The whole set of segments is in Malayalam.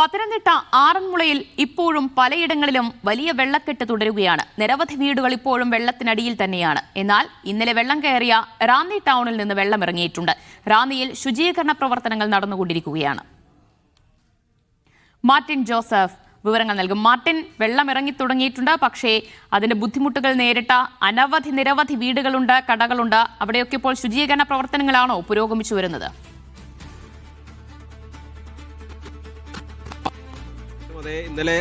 പത്തനംതിട്ട ആറന്മുളയിൽ ഇപ്പോഴും പലയിടങ്ങളിലും വലിയ വെള്ളക്കെട്ട് തുടരുകയാണ്. നിരവധി വീടുകൾ ഇപ്പോഴും വെള്ളത്തിനടിയിൽ തന്നെയാണ്. എന്നാൽ ഇന്നലെ വെള്ളം കയറിയ റാന്നി ടൗണിൽ നിന്ന് വെള്ളമിറങ്ങിയിട്ടുണ്ട്. റാന്നിയിൽ ശുചീകരണ പ്രവർത്തനങ്ങൾ നടന്നുകൊണ്ടിരിക്കുകയാണ്. മാർട്ടിൻ ജോസഫ് വിവരങ്ങൾ നൽകും. മാർട്ടിൻ, വെള്ളമിറങ്ങി തുടങ്ങിയിട്ടുണ്ട്. പക്ഷേ അതിന്റെ ബുദ്ധിമുട്ടുകൾ നേരിട്ട നിരവധി വീടുകളുണ്ട്, കടകളുണ്ട്. അവിടെയൊക്കെ ഇപ്പോൾ ശുചീകരണ പ്രവർത്തനങ്ങളാണോ പുരോഗമിച്ചു വരുന്നത്? ഇന്നലെ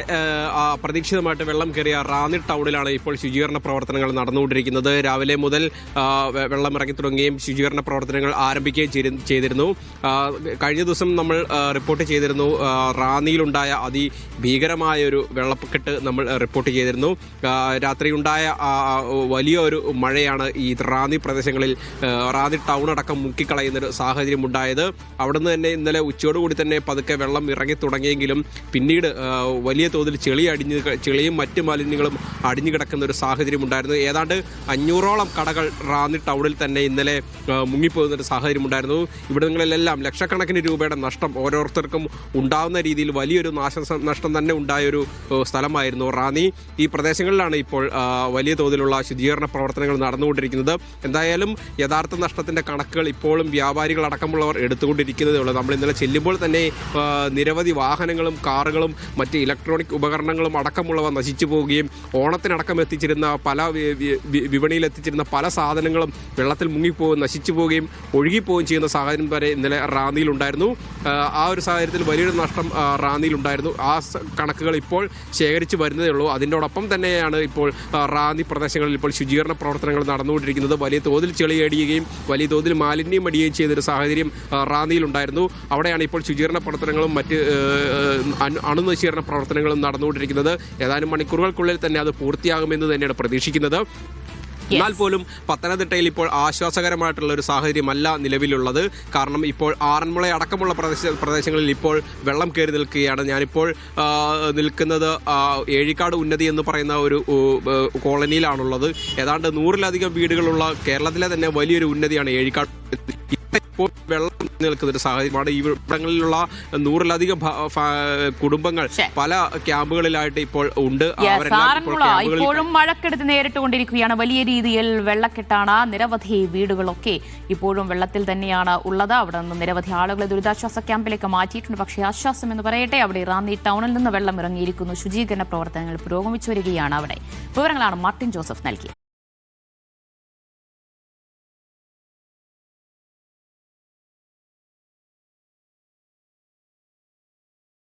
അപ്രതീക്ഷിതമായിട്ട് വെള്ളം കയറിയ റാന്നി ടൗണിലാണ് ഇപ്പോൾ ശുചീകരണ പ്രവർത്തനങ്ങൾ നടന്നുകൊണ്ടിരിക്കുന്നത്. രാവിലെ മുതൽ വെള്ളം ഇറങ്ങി തുടങ്ങുകയും ശുചീകരണ പ്രവർത്തനങ്ങൾ ആരംഭിക്കുകയും ചെയ്തിരുന്നു. കഴിഞ്ഞ ദിവസം നമ്മൾ റിപ്പോർട്ട് ചെയ്തിരുന്നു, റാന്നിയിലുണ്ടായ അതിഭീകരമായ ഒരു വെള്ളക്കെട്ട് നമ്മൾ റിപ്പോർട്ട് ചെയ്തിരുന്നു. രാത്രിയുണ്ടായ വലിയൊരു മഴയാണ് ഈ റാന്നി പ്രദേശങ്ങളിൽ റാന്നി ടൗൺ അടക്കം മുക്കിക്കളയുന്നൊരു സാഹചര്യം ഉണ്ടായത്. അവിടുന്ന് തന്നെ ഇന്നലെ ഉച്ചയോടുകൂടി തന്നെ പതുക്കെ വെള്ളം ഇറങ്ങി തുടങ്ങിയെങ്കിലും പിന്നീട് വലിയ തോതിൽ ചെളിയും മറ്റ് മാലിന്യങ്ങളും അടിഞ്ഞു കിടക്കുന്ന ഒരു സാഹചര്യം ഉണ്ടായിരുന്നു. ഏതാണ്ട് 500ഓളം കടകൾ റാന്നി ടൗണിൽ തന്നെ ഇന്നലെ മുങ്ങിപ്പോകുന്നൊരു സാഹചര്യം ഉണ്ടായിരുന്നു. ഇവിടങ്ങളിലെല്ലാം ലക്ഷക്കണക്കിന് രൂപയുടെ നഷ്ടം ഓരോരുത്തർക്കും ഉണ്ടാകുന്ന രീതിയിൽ വലിയൊരു നാശനഷ്ടം തന്നെ ഉണ്ടായൊരു സ്ഥലമായിരുന്നു റാന്നി. ഈ പ്രദേശങ്ങളിലാണ് ഇപ്പോൾ വലിയ തോതിലുള്ള ശുചീകരണ പ്രവർത്തനങ്ങൾ നടന്നുകൊണ്ടിരിക്കുന്നത്. എന്തായാലും യഥാർത്ഥ നഷ്ടത്തിന്റെ കണക്കുകൾ ഇപ്പോഴും വ്യാപാരികൾ അടക്കമുള്ളവർ എടുത്തുകൊണ്ടിരിക്കുന്നതേ ഉള്ളൂ. നമ്മൾ ഇന്നലെ ചെല്ലുമ്പോൾ തന്നെ നിരവധി വാഹനങ്ങളും കാറുകളും മറ്റ് ഇലക്ട്രോണിക് ഉപകരണങ്ങളും അടക്കമുള്ളവ നശിച്ചു പോവുകയും ഓണത്തിനടക്കം എത്തിച്ചിരുന്ന വിപണിയിൽ എത്തിച്ചിരുന്ന പല സാധനങ്ങളും വെള്ളത്തിൽ മുങ്ങിപ്പോവുകയും നശിച്ചു പോവുകയും ഒഴുകിപ്പോവുകയും ചെയ്യുന്ന സാഹചര്യം വരെ ഇന്നലെ റാന്നിയിലുണ്ടായിരുന്നു. ആ ഒരു സാഹചര്യത്തിൽ വലിയൊരു നഷ്ടം റാന്നിയിലുണ്ടായിരുന്നു. ആ കണക്കുകൾ ഇപ്പോൾ ശേഖരിച്ചു വരുന്നതേ ഉള്ളൂ. അതിനോടൊപ്പം തന്നെയാണ് ഇപ്പോൾ റാന്നി പ്രദേശങ്ങളിൽ ഇപ്പോൾ ശുചീകരണ പ്രവർത്തനങ്ങൾ നടന്നുകൊണ്ടിരിക്കുന്നത്. വലിയ തോതിൽ ചെളി അടിയുകയും വലിയ തോതിൽ മാലിന്യം അടിയുകയും ചെയ്തൊരു സാഹചര്യം റാന്നിയിലുണ്ടായിരുന്നു. അവിടെയാണ് ഇപ്പോൾ ശുചീകരണ പ്രവർത്തനങ്ങളും മറ്റ് അണുനശീകരണ പ്രവർത്തനങ്ങളും നടന്നുകൊണ്ടിരിക്കുന്നത്. ഏതാനും മണിക്കൂറുകൾക്കുള്ളിൽ തന്നെ അത് പൂർത്തിയാകുമെന്ന് തന്നെയാണ് പ്രതീക്ഷിക്കുന്നത്. എന്നാൽ പോലും പത്തനംതിട്ടയിൽ ഇപ്പോൾ ആശ്വാസകരമായിട്ടുള്ള ഒരു സാഹചര്യമല്ല നിലവിലുള്ളത്. കാരണം ഇപ്പോൾ ആറന്മുള അടക്കമുള്ള പ്രദേശങ്ങളിൽ ഇപ്പോൾ വെള്ളം കയറി നിൽക്കുകയാണ്. ഞാനിപ്പോൾ നിൽക്കുന്നത് ഏഴിക്കാട് ഉന്നതി എന്ന് പറയുന്ന ഒരു കോളനിയിലാണുള്ളത്. ഏതാണ്ട് 100-ലധികം വീടുകളുള്ള കേരളത്തിലെ തന്നെ വലിയൊരു ഉന്നതിയാണ് ഏഴിക്കാട്. ഇപ്പോൾ വെള്ളം നിൽക്കുന്ന ഒരു സാഹചര്യമാണ്. ഇവിടങ്ങളിലുള്ള 100-ലധികം കുടുംബങ്ങൾ പല ക്യാമ്പുകളിലായിട്ട് ഇപ്പോൾ ഉണ്ട്. ഇപ്പോഴും മഴക്കെടുത്ത് നേരിട്ടുകൊണ്ടിരിക്കുകയാണ്. വലിയ രീതിയിൽ വെള്ളക്കെട്ടാണ്. നിരവധി വീടുകളൊക്കെ ഇപ്പോഴും വെള്ളത്തിൽ തന്നെയാണ് ഉള്ളത്. അവിടെ നിന്ന് നിരവധി ആളുകളെ ദുരിതാശ്വാസ ക്യാമ്പിലേക്ക് മാറ്റിയിട്ടുണ്ട്. പക്ഷേ ആശ്വാസം എന്ന് പറയട്ടെ, അവിടെ റാന്നി ടൗണിൽ നിന്ന് വെള്ളം ഇറങ്ങിയിരിക്കുന്നു. ശുചീകരണ പ്രവർത്തനങ്ങൾ പുരോഗമിച്ചു വരികയാണ് അവിടെ. വിവരങ്ങളാണ് മാർട്ടിൻ ജോസഫ് നൽകിയത്.